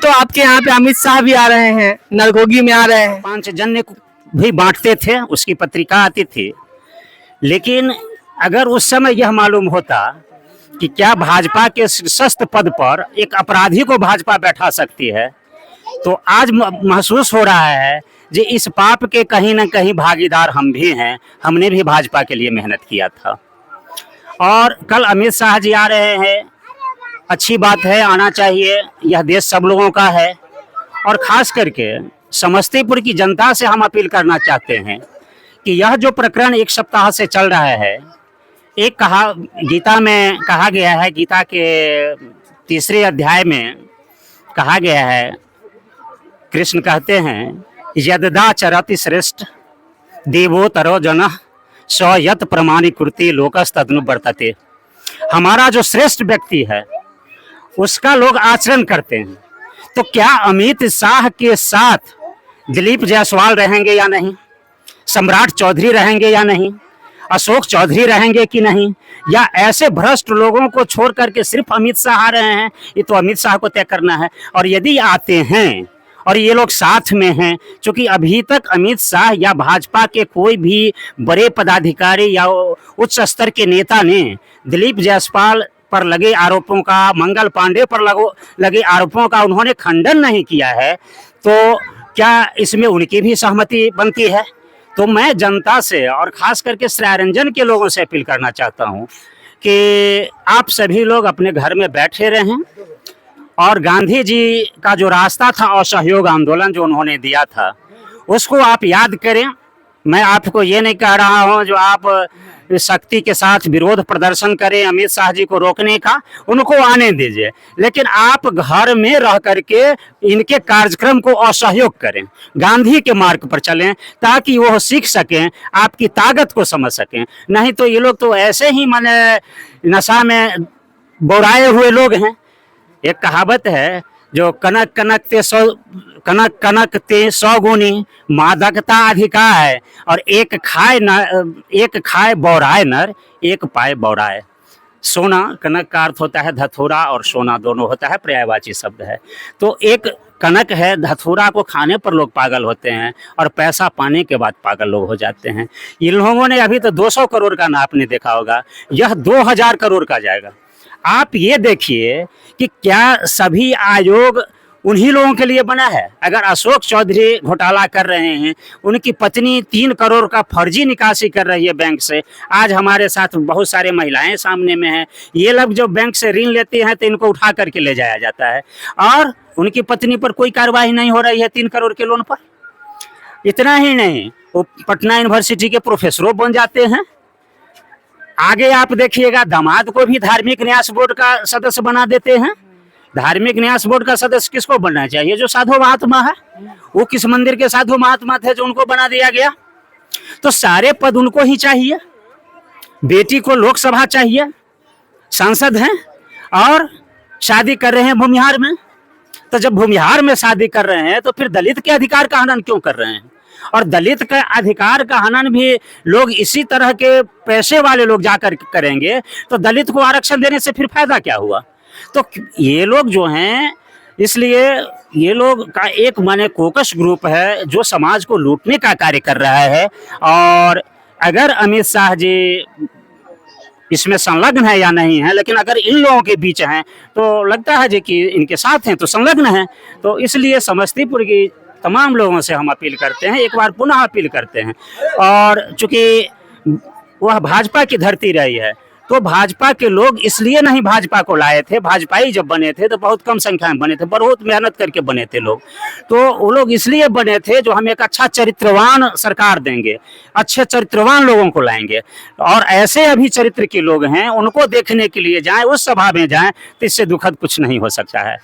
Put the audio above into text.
तो आपके यहाँ पे अमित शाह भी आ रहे हैं, नरगोगी में आ रहे हैं। पांचजन्य को भी बांटते थे, उसकी पत्रिका आती थी। लेकिन अगर उस समय यह मालूम होता कि क्या भाजपा के शीर्षस्थ पद पर एक अपराधी को भाजपा बैठा सकती है, तो आज महसूस हो रहा है कि इस पाप के कहीं ना कहीं भागीदार हम भी हैं। हमने भी भाजपा के लिए मेहनत किया था। और कल अमित शाह जी आ रहे हैं, अच्छी बात है, आना चाहिए। यह देश सब लोगों का है। और ख़ास करके समस्तीपुर की जनता से हम अपील करना चाहते हैं कि यह जो प्रकरण एक सप्ताह से चल रहा है, एक गीता में कहा गया है, गीता के 3 अध्याय में कहा गया है, कृष्ण कहते हैं यददा चरति श्रेष्ठ देवोतरो जनः स यत प्रमाणीकृति लोकस्तदनु वर्तते। हमारा जो श्रेष्ठ व्यक्ति है उसका लोग आचरण करते हैं। तो क्या अमित शाह के साथ दिलीप जायसवाल रहेंगे या नहीं, सम्राट चौधरी रहेंगे या नहीं, अशोक चौधरी रहेंगे कि नहीं, या ऐसे भ्रष्ट लोगों को छोड़ करके सिर्फ अमित शाह आ रहे हैं? ये तो अमित शाह को तय करना है। और यदि आते हैं और ये लोग साथ में हैं, क्योंकि अभी तक अमित शाह या भाजपा के कोई भी बड़े पदाधिकारी या उच्च स्तर के नेता ने दिलीप जायसवाल पर लगे आरोपों का, मंगल पांडे पर लगे आरोपों का उन्होंने खंडन नहीं किया है, तो क्या इसमें उनकी भी सहमति बनती है? तो मैं जनता से और खास करके सरायरंजन के लोगों से अपील करना चाहता हूं कि आप सभी लोग अपने घर में बैठे रहें और गांधी जी का जो रास्ता था असहयोग आंदोलन जो उन्होंने दिया था उसको आप याद करें। मैं आपको ये नहीं कह रहा हूं जो आप शक्ति के साथ विरोध प्रदर्शन करें अमित शाह जी को रोकने का, उनको आने दीजिए, लेकिन आप घर में रह करके इनके कार्यक्रम को असहयोग करें, गांधी के मार्ग पर चलें, ताकि वो सीख सकें, आपकी ताकत को समझ सकें। नहीं तो ये लोग तो ऐसे ही माने नशा में बोराए हुए लोग हैं। एक कहावत है जो कनक कनक ते 100 गुनी मादकता अधिका है, और एक खाए बौराए नर, एक पाए बौराए। सोना, कनक का अर्थ होता है धतूरा, और सोना दोनों होता है पर्यायवाची शब्द है। तो एक कनक है, धतूरा को खाने पर लोग पागल होते हैं और पैसा पाने के बाद पागल लोग हो जाते हैं। इन लोगों ने अभी तो 200 करोड़ का आपने देखा होगा, यह 2000 करोड़ का जाएगा। आप ये देखिए कि क्या सभी आयोग उन्हीं लोगों के लिए बना है? अगर अशोक चौधरी घोटाला कर रहे हैं, उनकी पत्नी 3 करोड़ का फर्जी निकासी कर रही है बैंक से, आज हमारे साथ बहुत सारे महिलाएं सामने में हैं, ये लोग जो बैंक से ऋण लेते हैं तो इनको उठा करके ले जाया जाता है, और उनकी पत्नी पर कोई कार्रवाई नहीं हो रही है 3 करोड़ के लोन पर। इतना ही नहीं, वो पटना यूनिवर्सिटी के प्रोफेसरों बन जाते हैं। आगे आप देखिएगा दामाद को भी धार्मिक न्यास बोर्ड का सदस्य बना देते हैं। धार्मिक न्यास बोर्ड का सदस्य किसको बनना चाहिए? जो साधु महात्मा है। वो किस मंदिर के साधु महात्मा थे जो उनको बना दिया गया? तो सारे पद उनको ही चाहिए। बेटी को लोकसभा चाहिए, सांसद हैं, और शादी कर रहे हैं भूमिहार में। तो जब भूमिहार में शादी कर रहे हैं तो फिर दलित के अधिकार का हनन क्यों कर रहे हैं? और दलित का अधिकार का हनन भी लोग इसी तरह के पैसे वाले लोग जाकर करेंगे, तो दलित को आरक्षण देने से फिर फायदा क्या हुआ? तो ये लोग जो हैं, इसलिए ये लोग का एक माने कोकस ग्रुप है जो समाज को लूटने का कार्य कर रहा है। और अगर अमित शाह जी इसमें संलग्न है या नहीं है, लेकिन अगर इन लोगों के बीच हैं तो लगता है जी कि इनके साथ हैं तो संलग्न हैं। तो इसलिए समस्तीपुर की तमाम लोगों से हम अपील करते हैं, एक बार पुनः अपील करते हैं। और चूंकि वह भाजपा की धरती रही है, तो भाजपा के लोग इसलिए नहीं भाजपा को लाए थे। भाजपाई जब बने थे तो बहुत कम संख्या में बने थे, बहुत मेहनत करके बने थे लोग। तो वो लोग इसलिए बने थे जो हम एक अच्छा चरित्रवान सरकार देंगे, अच्छे चरित्रवान लोगों को लाएंगे। और ऐसे अभी चरित्र के लोग हैं, उनको देखने के लिए जाएं, उस सभा में जाएं, तो इससे दुखद कुछ नहीं हो सकता है।